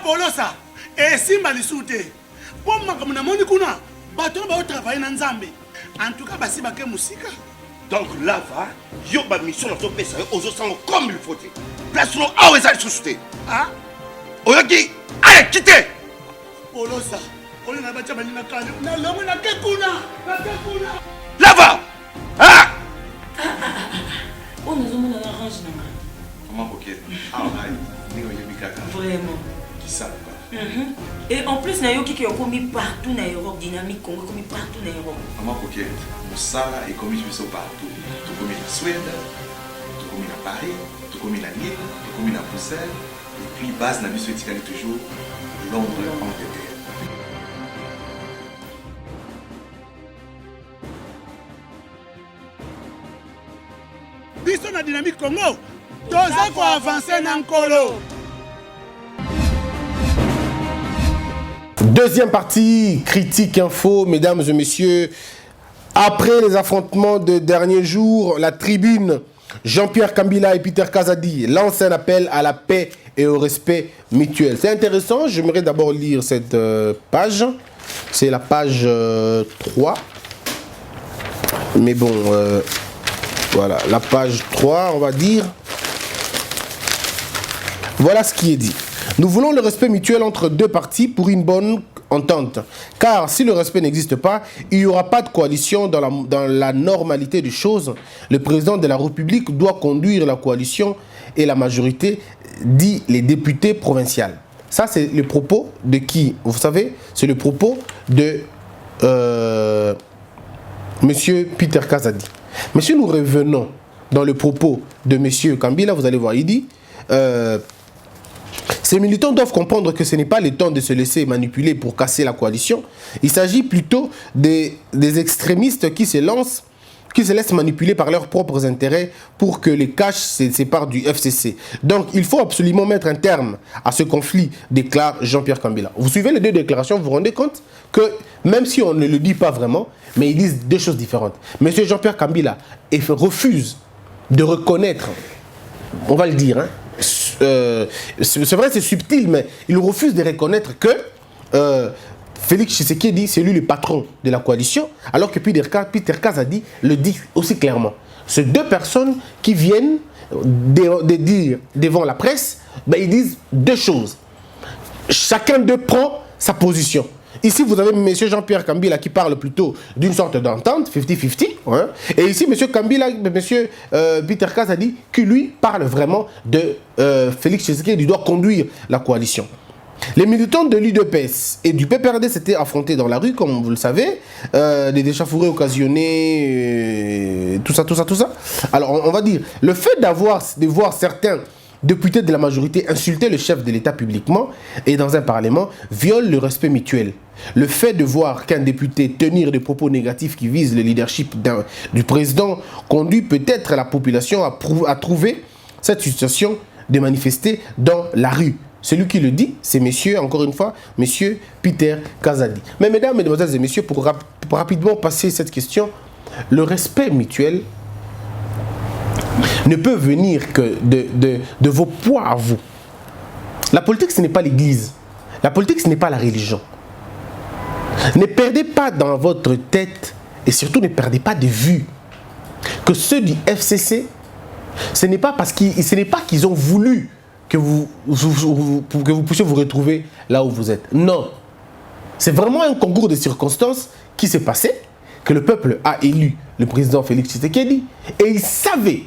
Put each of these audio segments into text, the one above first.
Polosa. Et Simba Lissoute. Pour moi, comme on a kuna, bateau va travailler dans Zambé. En tout cas, Basi Baké Moussika. Donc là, va, yo ba mission dans ton pays, aux autres comme il faut. Place nous à où est-ce soucié. Ah? Oyaki, allez, quittez. Polosa. On a battu Malina Kane. On a l'homme na Kekuna. Là va. Ah! On nous a mis dans la range. Comment ok? Ah, vraiment. Qui ça? Et en plus, il y a qui ont commis partout dans l'Europe, dynamique, Congo, commis partout dans l'Europe. Comment ok? Moussala est commis partout. Tout commis en Suède, tout commis à Paris, tout commis à Lille, tout commis à Bruxelles. Et puis, base n'a vu toujours Londres, Angleterre. Biso na dynamique Congo. Toza ko avancer dans Nkolo. Deuxième partie, critique info, mesdames et messieurs. Après les affrontements de derniers jours, la tribune Jean-Pierre Kambila et Peter Kazadi lancent un appel à la paix et au respect mutuel. C'est intéressant, j'aimerais d'abord lire cette page. C'est la page 3. Mais bon, voilà, la page 3, on va dire. Voilà ce qui est dit. Nous voulons le respect mutuel entre deux parties pour une bonne entente. Car si le respect n'existe pas, il n'y aura pas de coalition dans la normalité des choses. Le président de la République doit conduire la coalition et la majorité, dit les députés provinciaux. Ça, c'est le propos de qui? Vous savez, c'est le propos de Monsieur Peter Kazadi. Mais si nous revenons dans le propos de Monsieur Kambila, vous allez voir, il dit... ces militants doivent comprendre que ce n'est pas le temps de se laisser manipuler pour casser la coalition. Il s'agit plutôt des extrémistes qui se laissent manipuler par leurs propres intérêts pour que les caches se séparent du FCC. Donc, il faut absolument mettre un terme à ce conflit, déclare Jean-Pierre Kambila. Vous suivez les deux déclarations, vous vous rendez compte que même si on ne le dit pas vraiment, mais ils disent deux choses différentes. Monsieur Jean-Pierre Kambila refuse de reconnaître, on va le dire, hein, c'est vrai, c'est subtil, mais il refuse de reconnaître que Félix Tshisekedi, c'est lui le patron de la coalition, alors que Peter Kazadi le dit aussi clairement. C'est deux personnes qui viennent de dire devant la presse, ben, ils disent deux choses. Chacun d'eux prend sa position. Ici, vous avez M. Jean-Pierre Kambila qui parle plutôt d'une sorte d'entente, 50-50. Hein, et ici, M. Kambila, M. Peter Kazadi, qui lui parle vraiment de Félix Tshisekedi, il doit conduire la coalition. Les militants de l'UDPS et du PPRD s'étaient affrontés dans la rue, comme vous le savez, des échauffourées occasionnées, tout ça. Alors, on va dire, le fait de voir certains députés de la majorité insulter le chef de l'État publiquement et dans un parlement viole le respect mutuel. Le fait de voir qu'un député tenir des propos négatifs qui visent le leadership du président conduit peut-être la population à trouver cette situation de manifester dans la rue. Celui qui le dit, c'est monsieur, encore une fois, monsieur Peter Kazadi. Mais mesdames, mesdemoiselles et messieurs, pour rapidement passer cette question, le respect mutuel ne peut venir que de vos poids à vous. La politique, ce n'est pas l'église. La politique, ce n'est pas la religion. Ne perdez pas dans votre tête et surtout ne perdez pas de vue que ceux du FCC, ce n'est pas qu'ils ont voulu que vous puissiez vous retrouver là où vous êtes. Non. C'est vraiment un concours de circonstances qui s'est passé, que le peuple a élu le président Félix Tshisekedi et ils savaient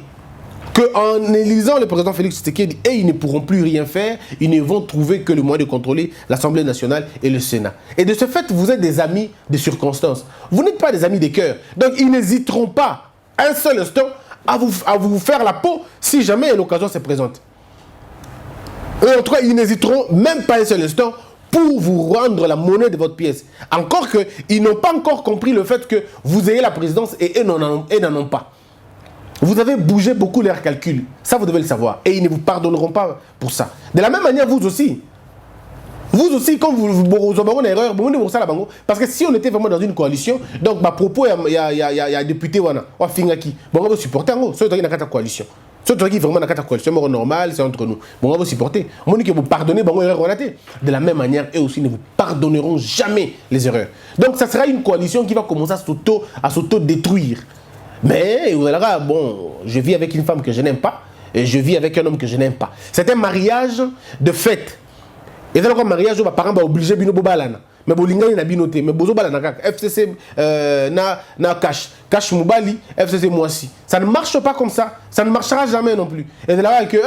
qu'en élisant le président Félix Tshisekedi, et ils ne pourront plus rien faire, ils ne vont trouver que le moyen de contrôler l'Assemblée nationale et le Sénat. Et de ce fait, vous êtes des amis de circonstances. Vous n'êtes pas des amis des cœurs. Donc, ils n'hésiteront pas un seul instant à vous faire la peau si jamais l'occasion se présente. Et en tout cas, ils n'hésiteront même pas un seul instant pour vous rendre la monnaie de votre pièce. Encore qu'ils n'ont pas encore compris le fait que vous ayez la présidence et eux n'en ont pas. Vous avez bougé beaucoup leurs calculs. Ça, vous devez le savoir. Et ils ne vous pardonneront pas pour ça. De la même manière, vous aussi. Vous aussi, quand vous avez une erreur, vous devez ça la bango. Parce que si on était vraiment dans une coalition, donc, à propos, il y a un député, on va finir qui. Bon, on va supporter, ça, il y a une coalition. Si tu as vraiment dans la coalition normale, c'est entre nous. Bon, on va vous supporter. On dit que vous pardonnez, bon, erreur relatée. De la même manière, eux aussi ne vous pardonneront jamais les erreurs. Donc, ça sera une coalition qui va commencer à s'auto-détruire. Mais, voilà, bon, je vis avec une femme que je n'aime pas, et je vis avec un homme que je n'aime pas. C'est un mariage de fête. Et dans le mariage, les parents sont obligés de faire mais bolingani na binoté mais bozo bala na FCC na cash Moubali FCC Moissi, ça ne marche pas comme ça, ça ne marchera jamais non plus. Et de là que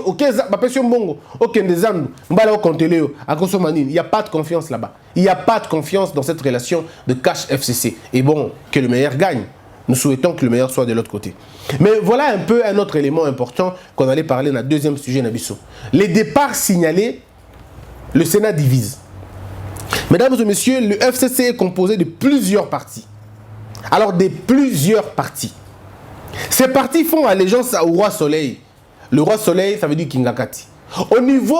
ok ba pression bongo ok des andes mbala au compter à consommanine, il y a pas de confiance là-bas, il y a pas de confiance dans cette relation de cash FCC. Et bon, que le meilleur gagne, nous souhaitons que le meilleur soit de l'autre côté. Mais voilà un peu un autre élément important qu'on allait parler dans le deuxième sujet Nabiso. Les départs signalés, le Sénat divise. Mesdames et messieurs, le FCC est composé de plusieurs partis. Alors, de plusieurs partis. Ces partis font allégeance au roi Soleil. Le roi Soleil, ça veut dire Kingakati. Au niveau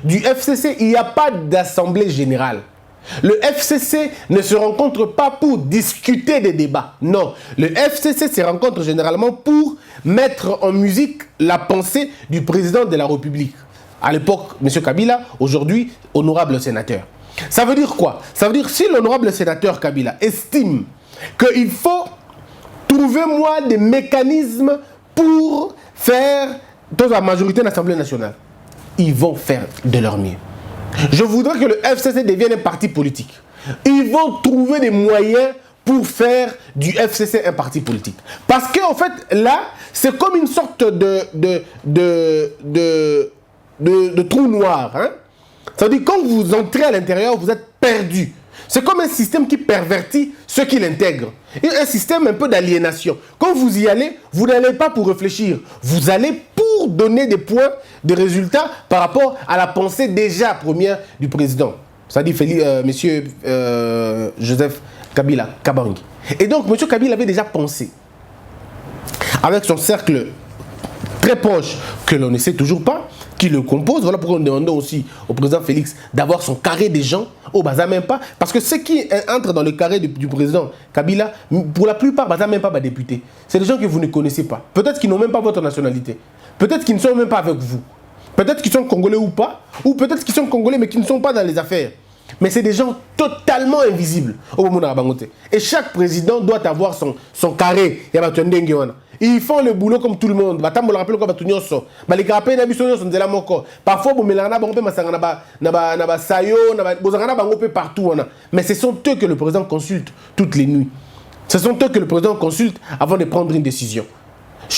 du FCC, il n'y a pas d'assemblée générale. Le FCC ne se rencontre pas pour discuter des débats. Non, le FCC se rencontre généralement pour mettre en musique la pensée du président de la République. À l'époque, M. Kabila, aujourd'hui, honorable sénateur. Ça veut dire quoi? Ça veut dire si l'honorable sénateur Kabila estime qu'il faut trouver moi des mécanismes pour faire dans la majorité de l'Assemblée nationale, ils vont faire de leur mieux. Je voudrais que le FCC devienne un parti politique. Ils vont trouver des moyens pour faire du FCC un parti politique. Parce qu'en fait, là, c'est comme une sorte de trou noir. Hein? Ça veut dire que quand vous entrez à l'intérieur, vous êtes perdu. C'est comme un système qui pervertit ceux qui l'intègrent. Un système un peu d'aliénation. Quand vous y allez, vous n'allez pas pour réfléchir. Vous allez pour donner des points, des résultats par rapport à la pensée déjà première du président. Ça dit monsieur Joseph Kabila Kabangi. Et donc, monsieur Kabila avait déjà pensé, avec son cercle très proche, que l'on ne sait toujours pas, qui le compose. Voilà pourquoi nous demandons aussi au président Félix d'avoir son carré des gens au Baza même pas. Parce que ceux qui entrent dans le carré du président Kabila, pour la plupart, Baza même pas députés. C'est des gens que vous ne connaissez pas. Peut-être qu'ils n'ont même pas votre nationalité. Peut-être qu'ils ne sont même pas avec vous. Peut-être qu'ils sont congolais ou pas. Ou peut-être qu'ils sont congolais mais qui ne sont pas dans les affaires. Mais c'est des gens totalement invisibles au moment de. Et chaque président doit avoir son carré. Ils font le boulot comme tout le monde. Parfois, partout. Mais ce sont eux que le président consulte toutes les nuits. Ce sont eux que le président consulte avant de prendre une décision.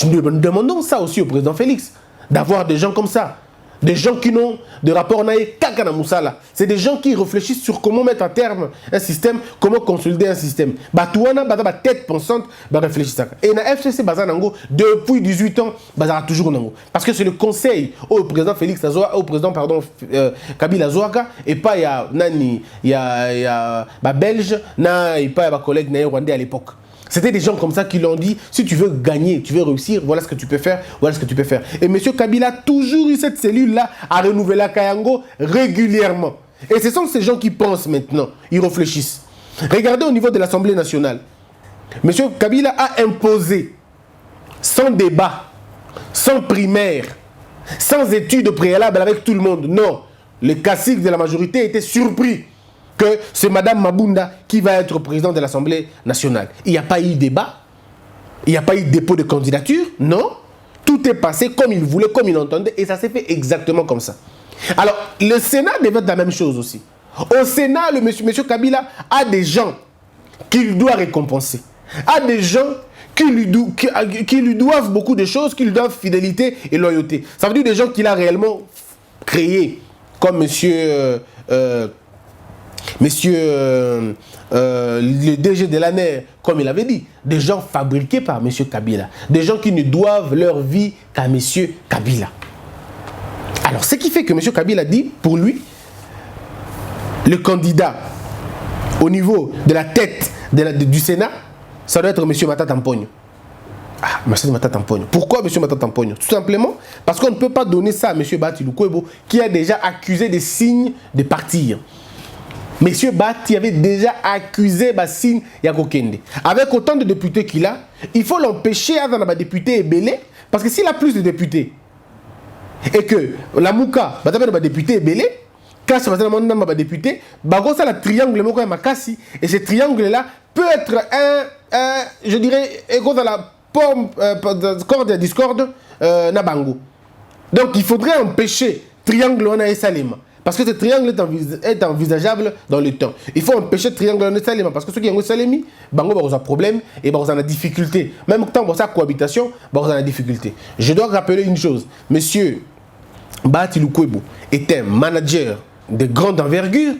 Nous demandons ça aussi au président Félix, d'avoir des gens comme ça. Des gens qui n'ont de rapport Kakana Moussala. C'est des gens qui réfléchissent sur comment mettre à terme un système, comment consolider un système. Batouana, bata tête pensante, réfléchir. Et na FCC Bazanango, depuis 18 ans, Bazar toujours nango. Parce que c'est le conseil au président Félix Azoa, au président Kabila Zouaka, et pas il y a Belge, et pas il collègue rwandais à l'époque. C'était des gens comme ça qui l'ont dit, si tu veux gagner, tu veux réussir, voilà ce que tu peux faire, voilà ce que tu peux faire. Et M. Kabila a toujours eu cette cellule-là à renouveler à Kayango régulièrement. Et ce sont ces gens qui pensent maintenant, ils réfléchissent. Regardez au niveau de l'Assemblée nationale. M. Kabila a imposé, sans débat, sans primaire, sans études préalables avec tout le monde. Non, le cacique de la majorité était surpris que c'est Mme Mabunda qui va être président de l'Assemblée nationale. Il n'y a pas eu débat, il n'y a pas eu dépôt de candidature, non. Tout est passé comme il voulait, comme il entendait, et ça s'est fait exactement comme ça. Alors, le Sénat devait être la même chose aussi. Au Sénat, le monsieur Kabila a des gens qu'il doit récompenser, a des gens qui lui doivent beaucoup de choses, qui lui doivent fidélité et loyauté. Ça veut dire des gens qu'il a réellement créés, comme le DG de l'ANER, comme il avait dit, des gens fabriqués par M. Kabila, des gens qui ne doivent leur vie qu'à M. Kabila. Alors, ce qui fait que M. Kabila dit, pour lui, le candidat au niveau de la tête du Sénat, ça doit être M. Matata Mponyo. Ah, M. Matata Mponyo. Pourquoi M. Matata Mponyo? Tout simplement parce qu'on ne peut pas donner ça à M. Bati Lukwebo, qui a déjà accusé des signes de partir. Monsieur Bati avait déjà accusé Bassine Yakokende. Avec autant de députés qu'il a, il faut l'empêcher à un député ébélé Parce que s'il a plus de députés, et que la Mouka, bah député est belé, quand c'est un député, bah ça le triangle Makassi, et ce triangle-là peut être je dirais, égal dans la corde et discorde Nabango. Donc il faudrait empêcher triangle on a Salima. Parce que ce triangle est envisageable dans le temps. Il faut empêcher le triangle on a Salima. Parce que ceux qui ont Salemi, Bango ont un problème et ont une difficulté. Même quand on a sa cohabitation, ont une difficulté. Je dois rappeler une chose. Monsieur Bahati Lukwebo est un manager de grande envergure.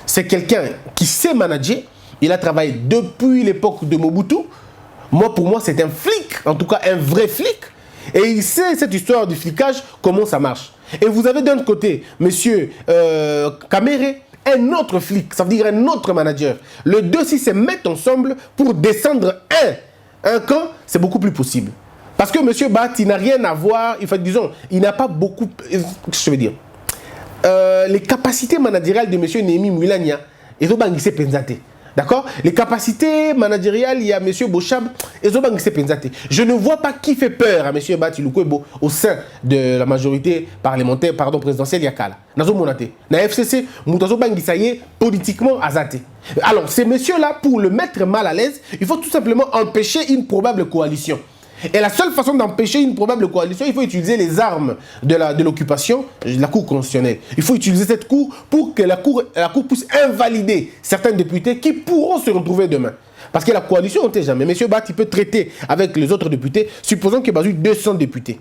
C'est quelqu'un qui sait manager. Il a travaillé depuis l'époque de Mobutu. Moi, pour moi, c'est un flic. En tout cas, un vrai flic. Et il sait cette histoire du flicage, comment ça marche. Et vous avez d'un côté, monsieur Kamere, un autre flic, ça veut dire un autre manager. Les deux, si se mettent ensemble pour descendre un camp, c'est beaucoup plus possible. Parce que monsieur Bahati n'a rien à voir, en fait, disons, il n'a pas beaucoup, je veux dire, les capacités managériales de monsieur Némi Moulania, ils ont bangissé Penzate. D'accord? Les capacités managériales, il y a M. Bochab et Zobang Sepenzate. Je ne vois pas qui fait peur à M. Bahati Lukwebo au sein de la majorité parlementaire, présidentielle Yakala. Nazo Monate. Na FCC, Moutazo Bangisaye, politiquement azate. Alors, ces messieurs-là, pour le mettre mal à l'aise, il faut tout simplement empêcher une probable coalition. Et la seule façon d'empêcher une probable coalition, il faut utiliser les armes de l'occupation, la Cour constitutionnelle. Il faut utiliser cette Cour pour que la Cour puisse invalider certains députés qui pourront se retrouver demain. Parce que la coalition, on ne sait jamais. M. Bahati peut traiter avec les autres députés, supposons qu'il y ait 200 députés.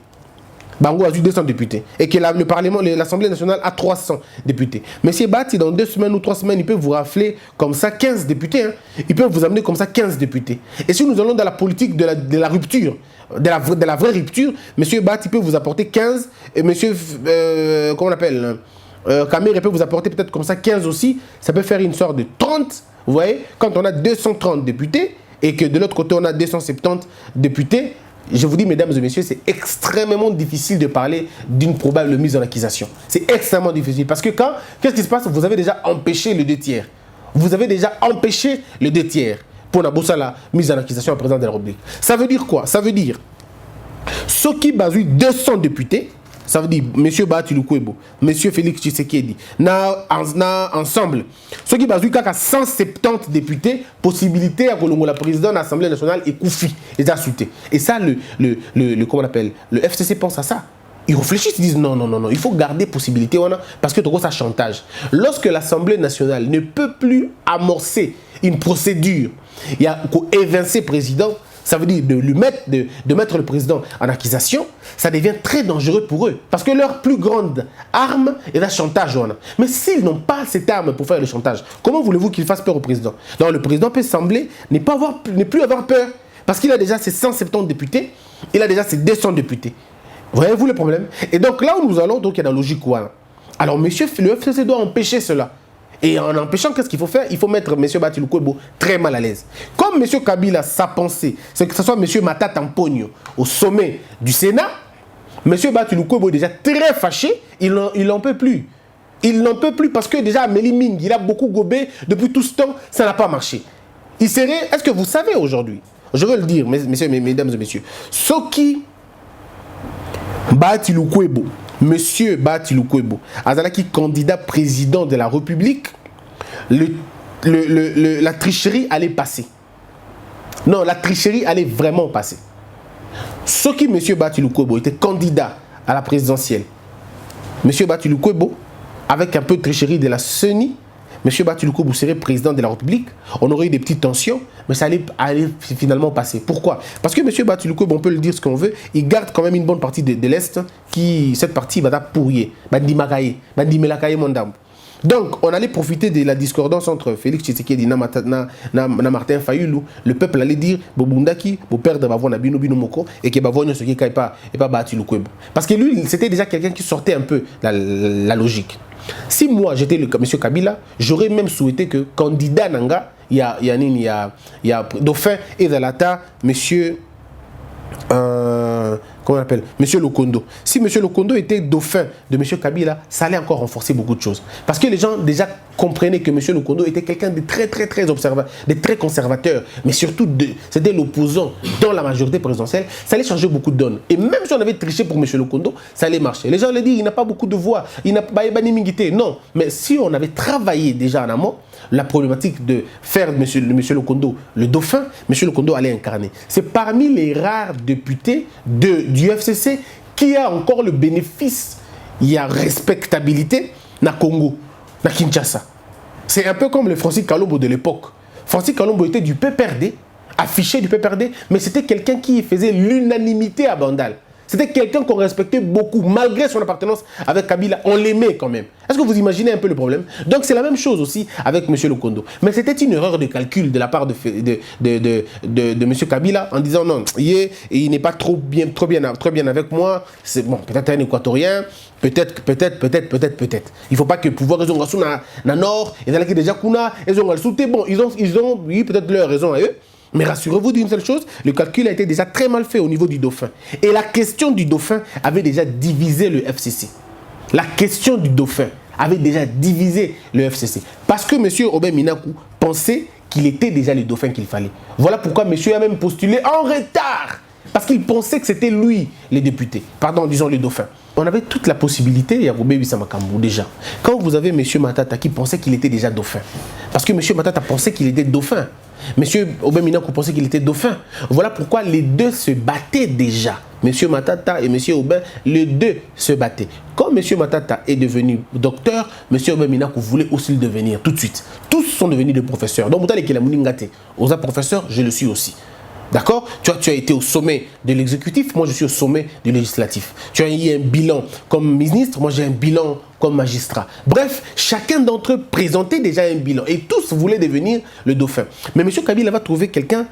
Bango a eu 200 députés. Et que le Parlement, l'Assemblée nationale a 300 députés. M. Bahati, dans 2 semaines ou 3 semaines, il peut vous rafler comme ça 15 députés. Hein. Il peut vous amener comme ça 15 députés. Et si nous allons dans la politique de la rupture, de la vraie rupture, M. Bahati peut vous apporter 15. Et M. Comment on appelle Kamere peut vous apporter peut-être comme ça 15 aussi. Ça peut faire une sorte de 30. Vous voyez, quand on a 230 députés et que de l'autre côté on a 270 députés, je vous dis, mesdames et messieurs, c'est extrêmement difficile de parler d'une probable mise en accusation. C'est extrêmement difficile. Parce que qu'est-ce qui se passe? Vous avez déjà empêché le 2 tiers. Vous avez déjà empêché le 2 tiers pour la mise en accusation au président de la République. Ça veut dire quoi? Ça veut dire, ceux qui basent 200 députés, ça veut dire M. Bahati Lukwebo, M. Félix Tshisekedi, ensemble, ceux qui basent 170 députés, possibilité à la présidente de l'Assemblée nationale et Koufi, les a sautés. Et ça, comment on appelle, le FCC pense à ça. Ils réfléchissent, ils disent non, il faut garder possibilité parce que ça chantage. Lorsque l'Assemblée nationale ne peut plus amorcer une procédure, il y a évincer président. Ça veut dire de mettre le président en accusation, ça devient très dangereux pour eux. Parce que leur plus grande arme est le chantage. Mais s'ils n'ont pas cette arme pour faire le chantage, comment voulez-vous qu'ils fassent peur au président? Donc le président peut sembler ne plus avoir peur. Parce qu'il a déjà ses 170 députés, il a déjà ses 200 députés. Voyez-vous le problème? Et donc là où nous allons, donc il y a la logique quoi? Alors le FCC doit empêcher cela. Et en empêchant, qu'est-ce qu'il faut faire? Il faut mettre M. Bahati Lukwebo très mal à l'aise. Comme M. Kabila, sa pensée, c'est que ce soit M. Matata Mpogno au sommet du Sénat, M. Bahati Lukwebo est déjà très fâché, il n'en peut plus. Il n'en peut plus parce que déjà Amélie Ming, il a beaucoup gobé depuis tout ce temps, ça n'a pas marché. Il serait, est-ce que vous savez aujourd'hui, je veux le dire, mesdames et messieurs, ceux qui Bahati Lukwebo, Monsieur Bahati Lukwebo, Azalaki candidat président de la République, la tricherie allait passer. Non, la tricherie allait vraiment passer. Ce qui Monsieur Bahati Lukwebo était candidat à la présidentielle, Monsieur Bahati Lukwebo, avec un peu de tricherie de la CENI, Monsieur Bahati Lukwebo serait président de la République, on aurait eu des petites tensions, mais ça allait finalement passer. Pourquoi? Parce que Monsieur Bahati Lukwebo, on peut le dire ce qu'on veut, il garde quand même une bonne partie de l'Est, cette partie va pourrir, donc, on allait profiter de la discordance entre Félix Tshisekedi et Martin Fayulu. Le peuple allait dire Bobundaki, vous perdre Bavona Bino Bino Moko, et que Bavona ce qui n'est pas Bahati Lukwebo. Parce que lui, c'était déjà quelqu'un qui sortait un peu la logique. Si moi j'étais le monsieur Kabila, j'aurais même souhaité que candidat Nanga, il y a Dauphin et Zalata, monsieur comment on appelle, M. Lokondo. Si M. Lokondo était dauphin de M. Kabila, ça allait encore renforcer beaucoup de choses. Parce que les gens déjà comprenaient que M. Lokondo était quelqu'un de très observateur, de très conservateur, mais surtout c'était l'opposant dans la majorité présidentielle. Ça allait changer beaucoup de donnes. Et même si on avait triché pour M. Lokondo, ça allait marcher. Les gens allaient dire il n'a pas beaucoup de voix, il n'a pas ébanimité. Non, mais si on avait travaillé déjà en amont, la problématique de faire M. Lokondo le dauphin, M. Lokondo allait incarner. C'est parmi les rares députés du FCC qui a encore le bénéfice, il y a respectabilité na Congo, na Kinshasa. C'est un peu comme le Francis Kalombo de l'époque. Francis Kalombo était du PPRD, affiché du PPRD, mais c'était quelqu'un qui faisait l'unanimité à Bandal. C'était quelqu'un qu'on respectait beaucoup, malgré son appartenance avec Kabila. On l'aimait quand même. Est-ce que vous imaginez un peu le problème? Donc c'est la même chose aussi avec M. Lokondo. Mais c'était une erreur de calcul de la part de M. Kabila en disant non, il n'est pas trop bien avec moi. C'est bon, peut-être un équatorien, peut-être. Il ne faut pas que le pouvoir, ils ont raison dans le nord, ils ont déjà kuna, ils ont sauté. Bon, ils ont oui, peut-être leur raison à eux. Mais rassurez-vous d'une seule chose, le calcul a été déjà très mal fait au niveau du dauphin. Et la question du dauphin avait déjà divisé le FCC. La question du dauphin avait déjà divisé le FCC. Parce que M. Aubin Minakou pensait qu'il était déjà le dauphin qu'il fallait. Voilà pourquoi M. a même postulé en retard. Parce qu'il pensait que c'était lui, les députés. Pardon, disons le dauphin. On avait toute la possibilité, il y a Robé Bissamakambu déjà. Quand vous avez M. Matata qui pensait qu'il était déjà dauphin. Parce que M. Matata pensait qu'il était dauphin. M. Aubin Minakou pensait qu'il était dauphin. Voilà pourquoi les deux se battaient déjà. M. Matata et M. Aubin, les deux se battaient. Quand M. Matata est devenu docteur, M. Aubin Minakou voulait aussi le devenir tout de suite. Tous sont devenus des professeurs. Donc, vous avez qu'il a mouningate. Aux professeurs, je le suis aussi. D'accord? Tu as été au sommet de l'exécutif, moi je suis au sommet du législatif. Tu as eu un bilan comme ministre, moi j'ai un bilan comme magistrat. Bref, chacun d'entre eux présentait déjà un bilan et tous voulaient devenir le dauphin. Mais M. Kabila va trouver quelqu'un,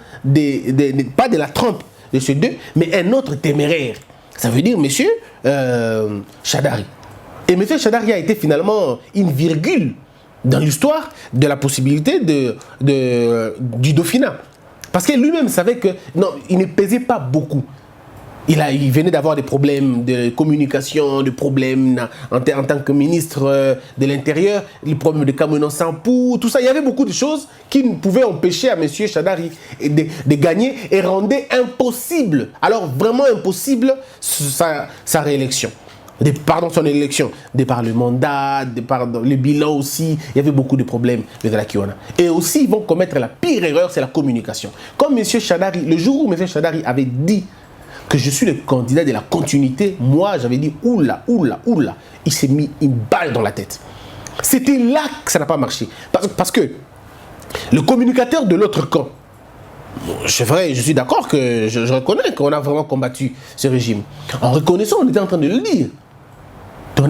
pas de la trempe de ces deux, mais un autre téméraire. Ça veut dire M. Chadari. Et M. Chadari a été finalement une virgule dans l'histoire de la possibilité du dauphinat. Parce que lui-même savait que non, il ne pesait pas beaucoup. Il venait d'avoir des problèmes de communication, des problèmes en tant que ministre de l'Intérieur, les problèmes de Cameroun sans pou, tout ça. Il y avait beaucoup de choses qui pouvaient empêcher à M. Chadari de gagner et rendaient impossible, alors vraiment impossible, sa réélection. Son élection, par le mandat, par le bilan aussi, il y avait beaucoup de problèmes de la Kiwana. Et aussi, ils vont commettre la pire erreur, c'est la communication. Comme M. Chadari, le jour où M. Chadari avait dit que je suis le candidat de la continuité, moi j'avais dit oula. Il s'est mis une balle dans la tête. C'était là que ça n'a pas marché. Parce que le communicateur de l'autre camp, c'est vrai, je suis d'accord que je reconnais qu'on a vraiment combattu ce régime. En reconnaissant, on était en train de le dire. Il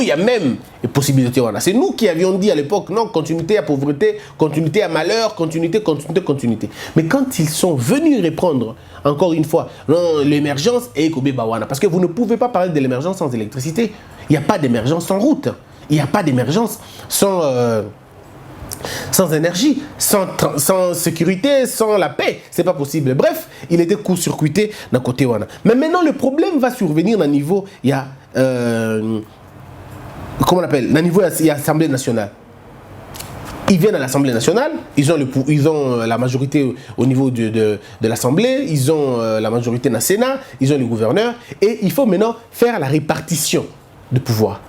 y a même des possibilités. C'est nous qui avions dit à l'époque, non, continuité à pauvreté, continuité à malheur, continuité. Mais quand ils sont venus reprendre, encore une fois, l'émergence et Bawana, parce que vous ne pouvez pas parler de l'émergence sans électricité. Il n'y a pas d'émergence sans route. Il n'y a pas d'émergence sans énergie, sans sécurité, sans la paix. C'est pas possible. Bref, il était court-circuité d'un côté. Mais maintenant, le problème va survenir au niveau, il y a, comment on appelle, au niveau, il y a l'Assemblée nationale. Ils viennent à l'Assemblée nationale, ils ont la majorité au niveau de l'Assemblée, ils ont la majorité dans le Sénat, ils ont le gouverneur, et il faut maintenant faire la répartition de pouvoir.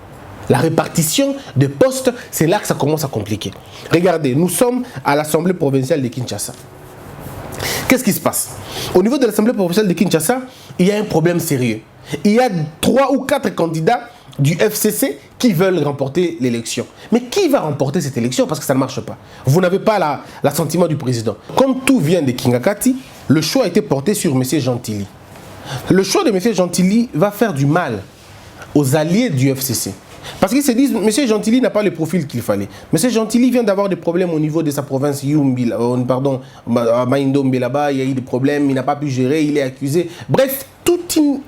La répartition de postes, c'est là que ça commence à compliquer. Regardez, nous sommes à l'Assemblée provinciale de Kinshasa. Qu'est-ce qui se passe? Au niveau de l'Assemblée provinciale de Kinshasa, il y a un problème sérieux. Il y a 3 ou 4 candidats du FCC qui veulent remporter l'élection. Mais qui va remporter cette élection? Parce que ça ne marche pas. Vous n'avez pas l'assentiment du président. Comme tout vient de Kingakati, le choix a été porté sur M. Gentilly. Le choix de M. Gentilly va faire du mal aux alliés du FCC. Parce qu'ils se disent, M. Gentilly n'a pas le profil qu'il fallait. M. Gentilly vient d'avoir des problèmes au niveau de sa province, à Maindombe là-bas, il y a eu des problèmes, il n'a pas pu gérer, il est accusé. Bref, toute une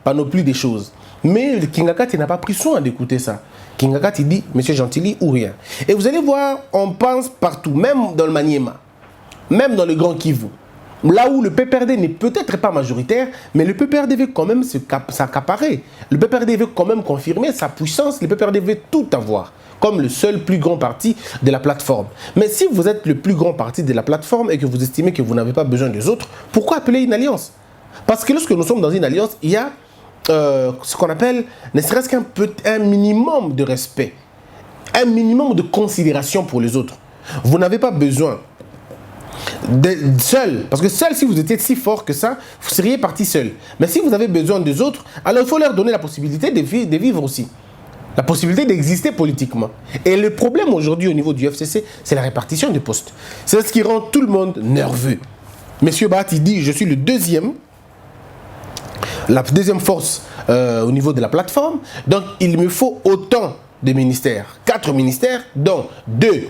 panoplie de choses. Mais Kingakati n'a pas pris soin d'écouter ça. Kingakati dit, M. Gentilly ou rien. Et vous allez voir, on pense partout, même dans le Maniema, même dans le Grand Kivu, Là où le PPRD n'est peut-être pas majoritaire, mais le PPRD veut quand même s'accaparer. Le PPRD veut quand même confirmer sa puissance. Le PPRD veut tout avoir, comme le seul plus grand parti de la plateforme. Mais si vous êtes le plus grand parti de la plateforme et que vous estimez que vous n'avez pas besoin des autres, pourquoi appeler une alliance? Parce que lorsque nous sommes dans une alliance, il y a ce qu'on appelle, ne serait-ce qu'un minimum de respect, un minimum de considération pour les autres. Vous n'avez pas besoin seul, parce que seul, si vous étiez si fort que ça, vous seriez parti seul. Mais si vous avez besoin des autres, alors il faut leur donner la possibilité de vivre aussi, la possibilité d'exister politiquement. Et le problème aujourd'hui au niveau du FCC, c'est la répartition des postes. C'est ce qui rend tout le monde nerveux. Monsieur Bahati dit, je suis le deuxième, la deuxième force au niveau de la plateforme, donc il me faut autant de ministères, 4 ministères, dont 2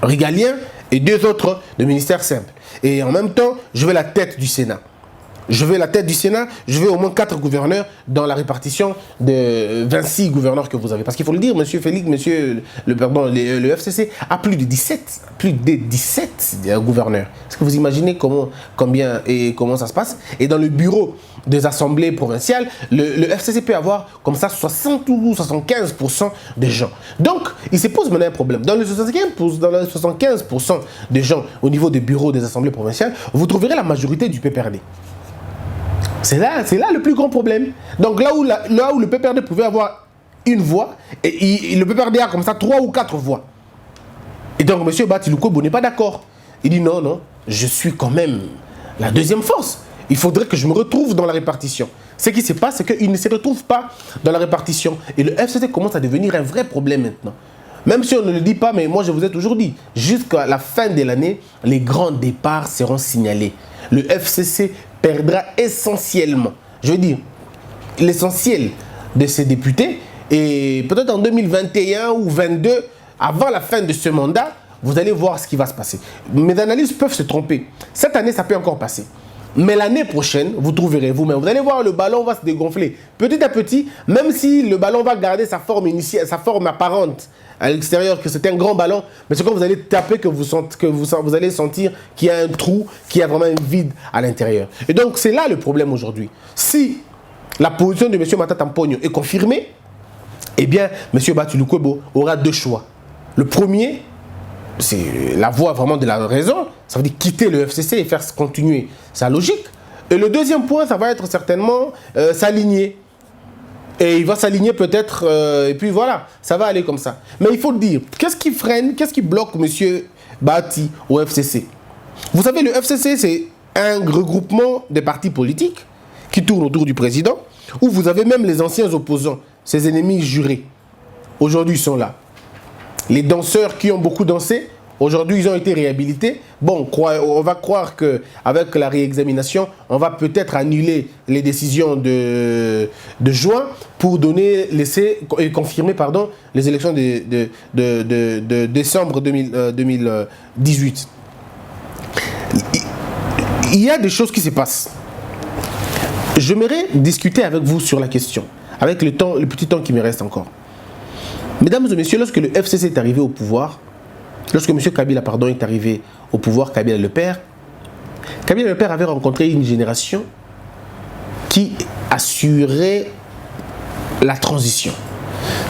régaliens et 2 autres de ministères simples. Et en même temps, je veux la tête du Sénat. Je veux la tête du Sénat, je veux au moins 4 gouverneurs dans la répartition de 26 gouverneurs que vous avez. Parce qu'il faut le dire, monsieur Félix, le FCC a plus de 17 gouverneurs. Est-ce que vous imaginez combien et comment ça se passe? Et dans le bureau des assemblées provinciales, le FCC peut avoir comme ça 60 ou 75% des gens. Donc, il se pose maintenant un problème. Dans les 75% des gens au niveau des bureaux des assemblées provinciales, vous trouverez la majorité du PPRD. C'est là le plus grand problème. Donc là où le PPRD pouvait avoir une voix, et le PPRD a comme ça 3 ou 4 voix. Et donc M. Bahati Lukwebo n'est pas d'accord. Il dit non, je suis quand même la deuxième force. Il faudrait que je me retrouve dans la répartition. Ce qui se passe, c'est qu'il ne se retrouve pas dans la répartition. Et le FCC commence à devenir un vrai problème maintenant. Même si on ne le dit pas, mais moi je vous ai toujours dit, jusqu'à la fin de l'année, les grands départs seront signalés. Le FCC perdra essentiellement, je veux dire, l'essentiel de ses députés. Et peut-être en 2021 ou 2022, avant la fin de ce mandat, vous allez voir ce qui va se passer. Mes analyses peuvent se tromper. Cette année, ça peut encore passer. Mais l'année prochaine, vous trouverez vous-même. Vous allez voir, le ballon va se dégonfler petit à petit, même si le ballon va garder sa forme initiale, sa forme apparente à l'extérieur, que c'est un grand ballon. Mais c'est quand vous allez taper que vous allez sentir qu'il y a un trou, qu'il y a vraiment un vide à l'intérieur. Et donc, c'est là le problème aujourd'hui. Si la position de M. Matata Mponyo est confirmée, eh bien, M. Bahati Lukwebo aura 2 choix. Le premier, c'est la voie vraiment de la raison, ça veut dire quitter le FCC et faire continuer sa logique. Et le deuxième point, ça va être certainement s'aligner. Et il va s'aligner peut-être, et puis voilà, ça va aller comme ça. Mais il faut le dire, qu'est-ce qui freine, qu'est-ce qui bloque M. Bahati au FCC? Vous savez, le FCC, c'est un regroupement des partis politiques qui tournent autour du président, où vous avez même les anciens opposants, ses ennemis jurés. Aujourd'hui, ils sont là. Les danseurs qui ont beaucoup dansé, aujourd'hui, ils ont été réhabilités. Bon, on va croire qu'avec la réexamination, on va peut-être annuler les décisions de juin pour laisser et confirmer les élections de décembre 2018. Il y a des choses qui se passent. J'aimerais discuter avec vous sur la question, avec le petit temps qui me reste encore. Mesdames et messieurs, lorsque le FCC est arrivé au pouvoir, lorsque M. Kabila est arrivé au pouvoir, Kabila le père avait rencontré une génération qui assurait la transition.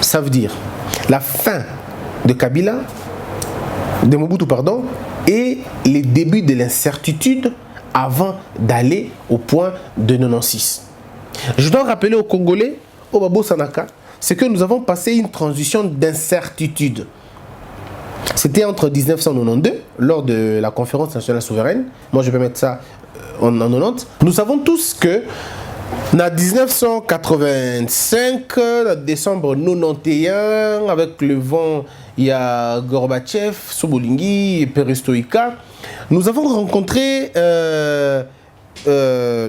Ça veut dire la fin de Kabila, de Mobutu, et les débuts de l'incertitude avant d'aller au point de 96. Je dois rappeler aux Congolais, au Babo Sanaka, c'est que nous avons passé une transition d'incertitude. C'était entre 1992, lors de la conférence nationale souveraine. Moi, je vais mettre ça en 90. Nous savons tous que, en 1985, en décembre 91, avec le vent, il y a Gorbatchev, Sobolingi, Perestroïka, nous avons rencontré, on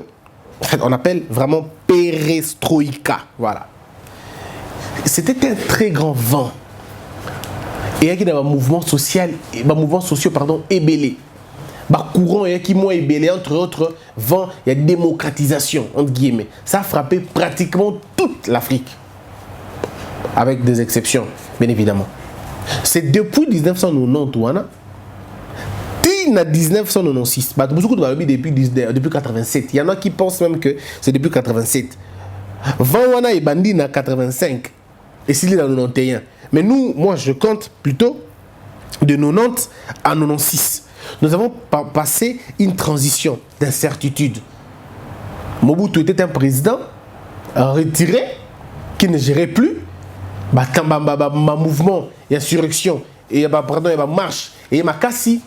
appelle vraiment Perestroïka, voilà. C'était un très grand vent. Et il y a un mouvement social, ébélé. Courant qui m'a ébélé, entre autres, vent, il y a démocratisation, entre guillemets. Ça a frappé pratiquement toute l'Afrique. Avec des exceptions, bien évidemment. C'est depuis 1990, en 1996, depuis 87. Il y en a qui pensent même que c'est depuis 87. Vanwana et Bandi en 85. Et s'il est en 91. Mais nous, moi, je compte plutôt de 90 à 96. Nous avons passé une transition d'incertitude. Mobutu était un président retiré, qui ne gérait plus. Mouvement, il y a insurrection, il y a marche, et il y a Kassi.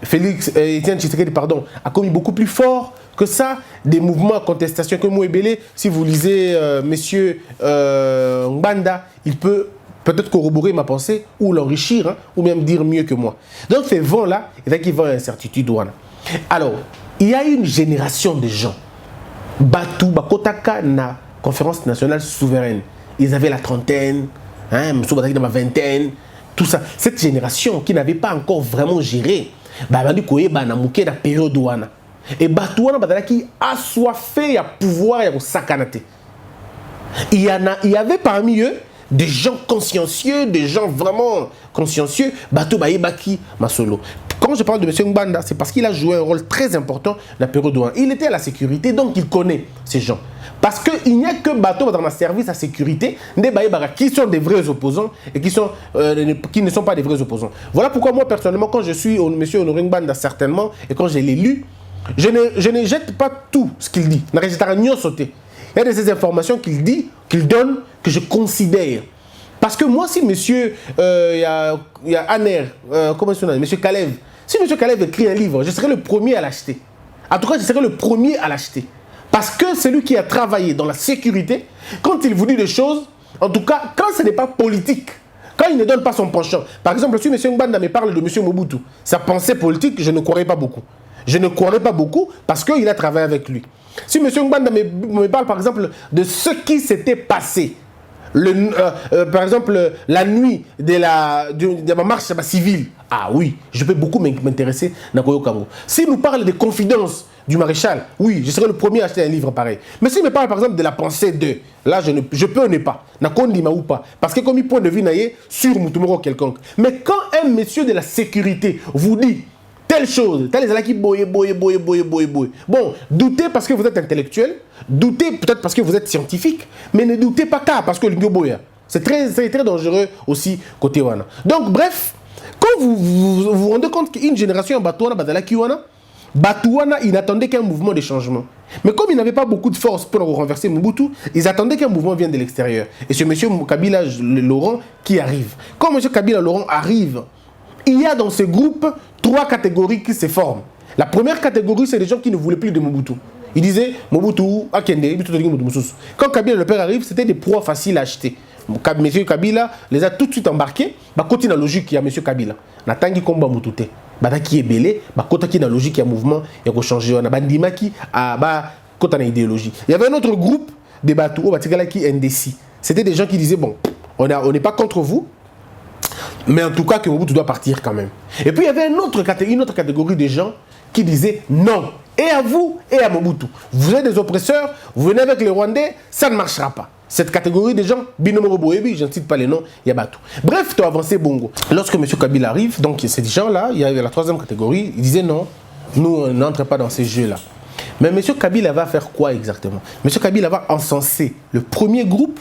Félix Etienne Tshisekedi, pardon, a commis beaucoup plus fort que ça des mouvements à contestation que Mouébélé. Si vous lisez Monsieur Ngbanda, il peut peut-être corroborer ma pensée ou l'enrichir, hein, ou même dire mieux que moi. Donc ces vents-là, il y a qui vont à incertitude. Alors, il y a une génération de gens. Batu, Bakotaka, na conférence nationale souveraine. Ils avaient la trentaine, hein, M. Bataki dans la vingtaine, tout ça. Cette génération qui n'avait pas encore vraiment géré, na période wana. Et Batouana Badalaki assoiffé à pouvoir et à sakanate. Il y avait parmi eux des gens consciencieux, des gens vraiment consciencieux. Batou Baïbaki Masolo. Quand je parle de M. Ngbanda, c'est parce qu'il a joué un rôle très important dans la période wana. Il était à la sécurité, donc il connaît ces gens. Parce qu'il n'y a que Bateau dans le service à sécurité qui sont des vrais opposants et qui ne sont pas des vrais opposants. Voilà pourquoi moi personnellement, quand je suis M. Honoré Ngbanda certainement, et quand je l'ai lu, je ne jette pas tout ce qu'il dit. Il y a de ces informations qu'il dit, qu'il donne, que je considère. Parce que moi, si monsieur, il y a Aner, comment est-ce qu'on a, monsieur Kalev, si monsieur Kalev écrit un livre, je serai le premier à l'acheter. En tout cas, je serai le premier à l'acheter. Parce que celui qui a travaillé dans la sécurité, quand il vous dit des choses, en tout cas, quand ce n'est pas politique, quand il ne donne pas son penchant. Par exemple, si M. Ngbanda me parle de M. Mobutu, sa pensée politique, je ne croirais pas beaucoup. Je ne croirais pas beaucoup parce qu'il a travaillé avec lui. Si M. Ngbanda me parle, par exemple, de ce qui s'était passé, par exemple, la nuit de la marche civile, ah oui, je peux beaucoup m'intéresser dans Koyo Kango. S'il nous parle des confidences du maréchal, oui, je serai le premier à acheter un livre pareil. Mais s'il me parle par exemple de la pensée de, là je peux ne pas, ou pas, parce que comme il point de vue naïe sur Moutoumoro quelconque. Mais quand un monsieur de la sécurité vous dit telle chose, telle est qui boye. Bon, doutez parce que vous êtes intellectuel, doutez peut-être parce que vous êtes scientifique, mais ne doutez pas car parce que l'Ingo boya. C'est très dangereux aussi côté Wana. Donc bref, quand vous rendez compte qu'une génération en Batouana, Badalaki Wana, Batouana, ils n'attendaient qu'un mouvement de changement. Mais comme ils n'avaient pas beaucoup de force pour renverser Mobutu, ils attendaient qu'un mouvement vienne de l'extérieur. Et c'est M. Kabila Laurent qui arrive. Quand M. Kabila Laurent arrive, il y a dans ce groupe 3 catégories qui se forment. La première catégorie, c'est les gens qui ne voulaient plus de Mobutu. Ils disaient Mobutu, Akende, Mobutu. Quand Kabila le père arrive, c'était des proies faciles à acheter. M. Kabila les a tout de suite embarqués. Continue la logique, il y a M. Kabila. Natangi Komba Mutute. Qui est belé, qui est dans la logique, il y a un mouvement, il y a changé. On a bandimaki à une idéologie. Il y avait un autre groupe de Batou, qui est indécis. C'était des gens qui disaient bon, on n'est pas contre vous, mais en tout cas que Mobutu doit partir quand même. Et puis il y avait une autre catégorie de gens qui disaient non, et à vous et à Mobutu. Vous êtes des oppresseurs, vous venez avec les Rwandais, ça ne marchera pas. Cette catégorie de gens, Binomo Boebi, je ne cite pas les noms, il y a Batou. Bref, tu as avancé Bongo. Lorsque M. Kabila arrive, donc ces gens-là, il y avait la 3e catégorie, ils disaient non, nous on n'entre pas dans ces jeux-là. Mais M. Kabila va faire quoi exactement? M. Kabila va encenser le premier groupe,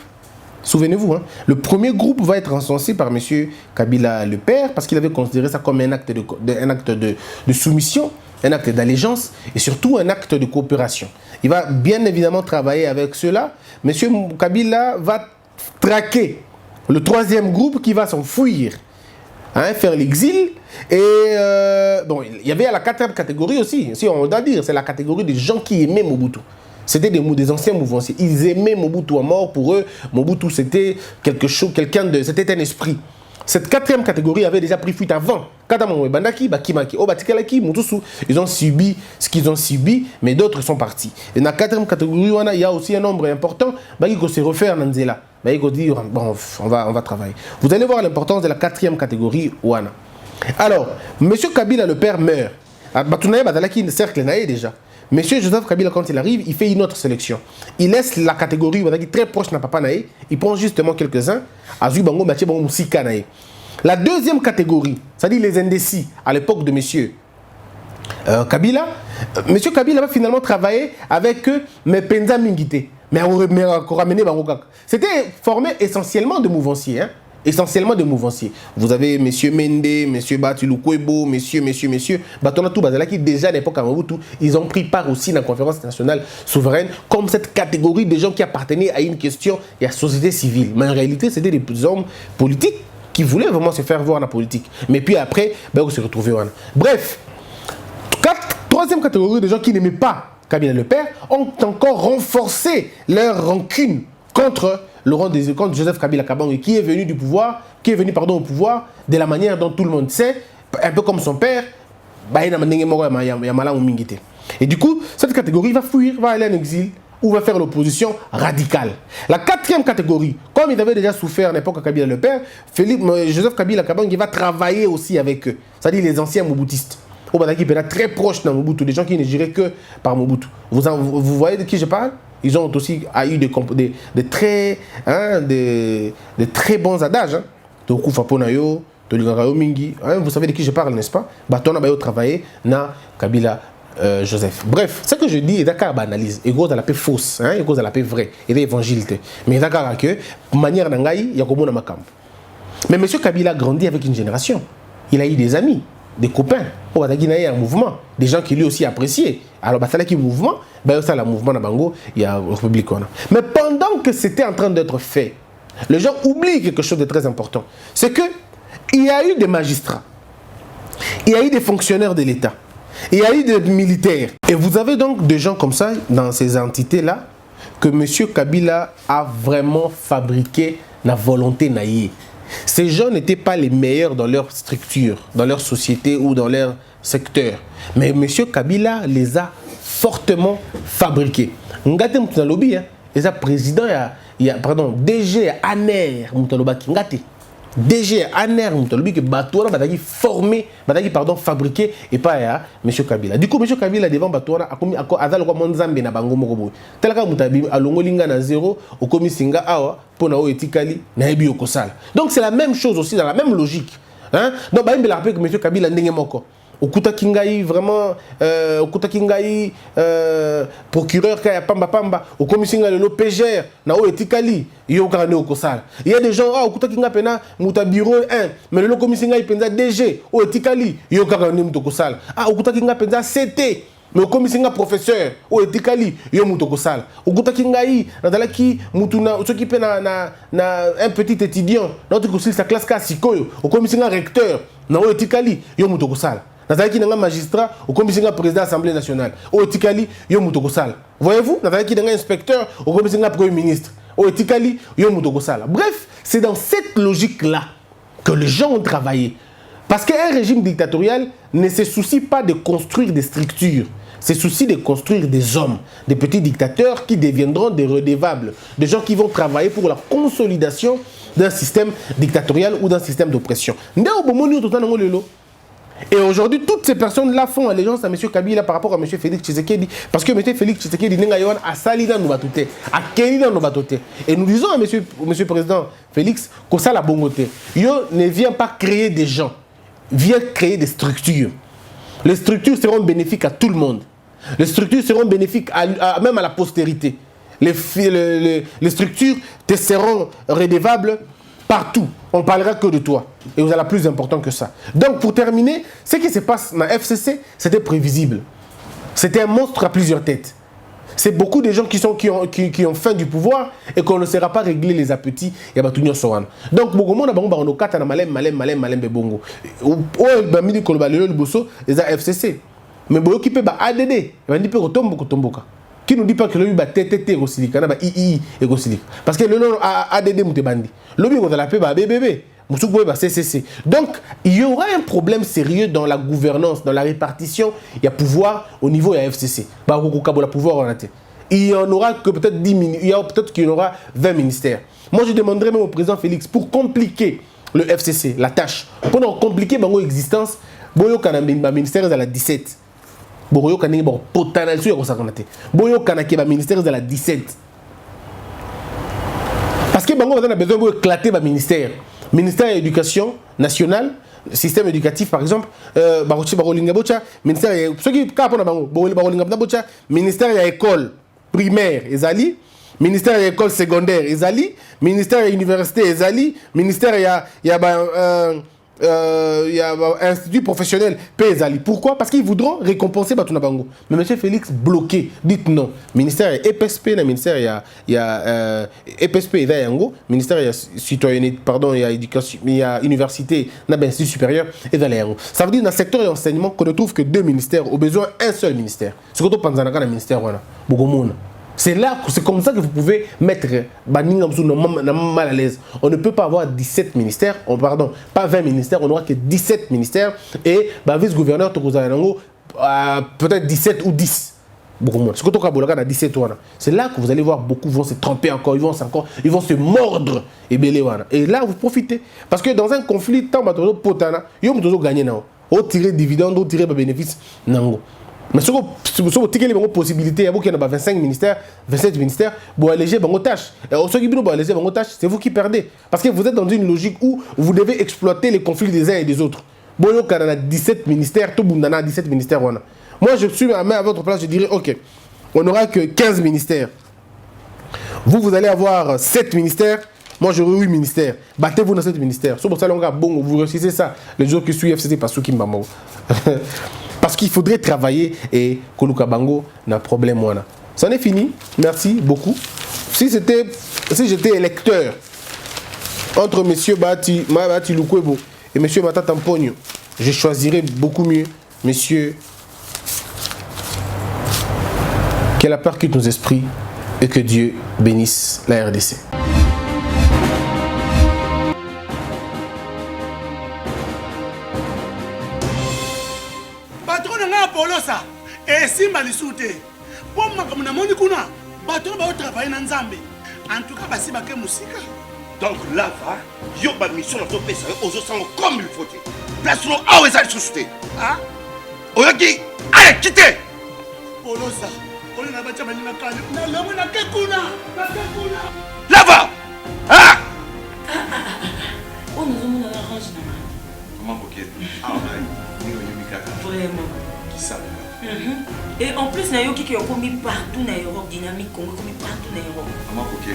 souvenez-vous, hein, le premier groupe va être encensé par M. Kabila le père, parce qu'il avait considéré ça comme un acte de soumission, un acte d'allégeance et surtout un acte de coopération. Il va bien évidemment travailler avec cela. M. Kabila va traquer le 3e groupe qui va s'enfuir, hein, faire l'exil. Et bon, il y avait à la 4e catégorie aussi, si on doit dire, c'est la catégorie des gens qui aimaient Mobutu. C'était des anciens mouvanciers. Ils aimaient Mobutu à mort. Pour eux, Mobutu c'était quelque chose, c'était un esprit. Cette 4e catégorie avait déjà pris fuite avant. Ils ont subi ce qu'ils ont subi, mais d'autres sont partis. Et dans la 4e catégorie, il y a aussi un nombre important qui se refaire dans Nzela. Bon, on va travailler. Vous allez voir l'importance de la 4e catégorie. Alors, M. Kabila, le père, meurt. Cercle déjà. M. Joseph Kabila, quand il arrive, il fait une autre sélection. Il laisse la catégorie très proche de Papa Naé. Il prend justement quelques-uns. La 2e catégorie, c'est-à-dire les indécis, à l'époque de M. Kabila, monsieur Kabila va finalement travailler avec mais Penza Mingité. Mais encore amené Bangokak. C'était formé essentiellement de mouvanciers. Hein? Essentiellement de mouvanciers. Vous avez monsieur Mende, monsieur Batulou Kwebo, monsieur. Batona tout Bazala qui déjà à l'époque à Mobutu, ils ont pris part aussi dans la conférence nationale souveraine comme cette catégorie de gens qui appartenaient à une question et à la société civile. Mais en réalité, c'était des hommes politiques qui voulaient vraiment se faire voir dans la politique. Mais puis après, ben, on se retrouvait. Bref, troisième catégorie de gens qui n'aimaient pas Kabila le père ont encore renforcé leur rancune contre contre Joseph Kabila Kabange qui est venu au pouvoir de la manière dont tout le monde sait, un peu comme son père. Et du coup, cette catégorie va fuir, va aller en exil ou va faire l'opposition radicale. La quatrième catégorie, comme il avait déjà souffert à l'époque de Kabila le père, Joseph Kabila Kabange va travailler aussi avec eux, c'est-à-dire les anciens Mobutistes. Qui étaient très proches de Mobutu, des gens qui ne giraient que par Mobutu. Vous voyez de qui je parle? Ils ont aussi eu de très bons adages. Vous savez de qui je parle, n'est-ce pas? On a travaillé na Kabila Joseph. Bref, ce que je dis est d'accord à analyse. Et cause à la paix fausse, et cause à la paix vraie, et l'évangile. Mais d'accord que, de manière d'engaï, il y a comme un camp. Mais M. Kabila grandit avec une génération. Il a eu des amis, des copains. Il y a un mouvement, des gens qui lui aussi appréciaient. Alors, il y a un mouvement, il y a un mouvement dans Bango, il y a la République. Mais pendant que c'était en train d'être fait, les gens oublient quelque chose de très important. C'est qu'il y a eu des magistrats, il y a eu des fonctionnaires de l'État, il y a eu des militaires. Et vous avez donc des gens comme ça, dans ces entités-là, que M. Kabila a vraiment fabriqué la volonté naïe. Ces gens n'étaient pas les meilleurs dans leur structure, dans leur société ou dans leur secteur. Mais M. Kabila les a fortement fabriqués. Ngate Moutalobi, il est président, DG Aner Moutalobaki. Ngate. DG Aner Moutalobi que Batouana a formé, fabriqué et pas M. Kabila. Du coup, M. Kabila devant Batouana a commis Azal Monzambe na Bango Mogobo. Tel que Moutabi a Longolinga na zéro, au commis Singa Awa, Ponao etikali, na Ebi Okosal. Donc c'est la même chose aussi, dans la même logique. Hein? Donc, il me rappelle que M. Kabila n'est pas Okuta Kingaï, vraiment, Okuta Kingaï, procureur Kaya Pamba Pamba, au commissaire de l'OPGR, Nao Etikali, Yokane Okosal. Il y a des gens, Okuta Kinga Pena, Mouta Bureau 1, mais le commissaire Penza DG, au Etikali, Yokane Mutokosal. Okuta Kinga Penza CT, mais au commissaire professeur, au Etikali, Yomutokosal. Okuta Kingaï, Nadalaki, Mutuna, ceux qui peinent un petit étudiant, notre conseil, sa classe Kassikoyo, au commissaire recteur, Nao Etikali, Yomutokosal. Nazalaki nanga magistrat au commissaire président de l'Assemblée nationale. Au Etikali, yo mutokosala. Voyez-vous, Nazalaki nanga inspecteur au commissaire premier ministre. Au Etikali, yo mutokosala. Bref, c'est dans cette logique-là que les gens ont travaillé. Parce qu'un régime dictatorial ne se soucie pas de construire des structures. Se soucie de construire des hommes, des petits dictateurs qui deviendront des redevables, des gens qui vont travailler pour la consolidation d'un système dictatorial ou d'un système d'oppression. Et aujourd'hui, toutes ces personnes-là font allégeance à M. Kabila par rapport à M. Félix Tshisekedi. Parce que M. Félix Tshisekedi n'est pas à Salida Noubatote, à Kenida Noubatote. Et nous disons à M. le Président Félix que ça la bongoté. Yo ne vient pas créer des gens, vient créer des structures. Les structures seront bénéfiques à tout le monde. Les structures seront bénéfiques même à la postérité. Les structures te seront redevables partout. On ne parlera que de toi. Et vous êtes la plus important que ça. Donc, pour terminer, ce qui se passe dans la FCC, c'était prévisible. C'était un monstre à plusieurs têtes. C'est beaucoup de gens qui ont faim du pouvoir et qu'on ne saura pas régler les appétits. Donc, beaucoup de gens malem bebongo. Les FCC. Mais beaucoup qui peuvent ADD, ils peuvent tomboka. Qui nous dit pas que le ba TTT aussi kana ba II et aussi parce que le nom ADD mutebandi le bi ko la paix ba BBB musuko ba CCC. Donc il y aura un problème sérieux dans la gouvernance, dans la répartition, il y a pouvoir au niveau de la FCC. Ba ko kabola pouvoir en até. Il y en aura que peut-être 10 il y a peut-être qu'il y en aura 20 ministères. Moi je demanderais même au président Félix pour compliquer le FCC, la tâche, pour compliquer bango existence, boyo kana ministère à la 17. Boyo kanenge bon potentiel sur ça connaté. Boyo kanake ba ministère de la 17. Parce que bango on a besoin de éclater ba ministère de l'éducation nationale, système éducatif par exemple ministère ceux qui ministère de l'école primaire ezali ministère de l'école secondaire ezali ministère de l'université ezali ministère il y a institut professionnel ezali. Pourquoi? Parce qu'ils voudront récompenser Batuna Bango. Mais M. Félix bloqué. Dites non. Ministère EPSP, le ministère il y a EPSP et Yango, ministère il y a citoyenneté, pardon, il y a éducation, il y a université, il y a institut supérieur et dans Yango. Ça veut dire dans le secteur de l'enseignement qu'on ne trouve que 2 ministères, au besoin un seul ministère. Ce qu'on pense dans le ministère voilà. Bogomouna. C'est là, c'est comme ça que vous pouvez mettre mal à l'aise. On ne peut pas avoir 17 ministères, pardon, pas 20 ministères, on n'aura que 17 ministères et vice-gouverneur peut-être 17 ou 10. C'est là que vous allez voir beaucoup vont se tromper encore, ils vont se mordre et là vous profitez parce que dans un conflit tant potana, ils vont gagner au tirer dividende, au tirer bénéfice nango. Mais si vous avez une possibilité, il y a 25 ministères, 27 ministères, vous allégez vos tâches. C'est vous qui perdez. Parce que vous êtes dans une logique où vous devez exploiter les conflits des uns et des autres. Bon, il y a 17 ministères, tout le monde a 17 ministères. Moi, je suis à votre place, je dirais, ok, on n'aura que 15 ministères. Vous allez avoir 7 ministères. Moi, j'aurai 8 ministères. Battez-vous dans 7 ministères. C'est pour ça que bon, vous réussissez ça. Les jours qui suivent, c'était pas ceux qui m'ont. Parce qu'il faudrait travailler et Koluka Bango n'a problème. C'en est fini. Merci beaucoup. Si j'étais électeur entre M. Bati Lukwebo et M. Mata Tampogno, je choisirais beaucoup mieux M. Que la peur quitte nos esprits et que Dieu bénisse la RDC. Polosa et simba lisute pour makambo na moni kuna bato ba travailler na nzambe en tout cas basi ba ke musika donc là va yo ba mission na to pesa ozo sango comme il faut place no awe za susute ah oyoki allez quitter Polosa on na ba chama ni na kale na lemo na ke kuna là va ah on nous on a range na comment boquet ah ni yo mikaka vraiment. Et en plus, il y a qui ont commis partout dans l'Europe, dynamique, Congo, commis partout dans l'Europe. Comment que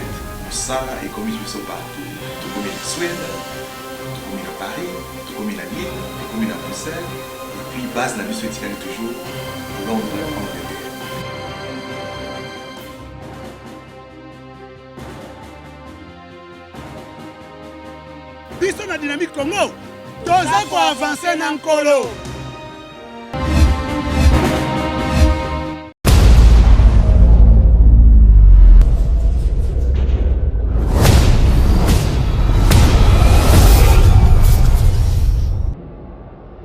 ça est commis partout. Tout comme en Suède, tout comme à Paris, tout comme à Lille, tout comme à Bruxelles. Et puis, base la mission éthique toujours Londres, Angleterre. Biso na dynamique Congo, toza ko avancer na nkolo.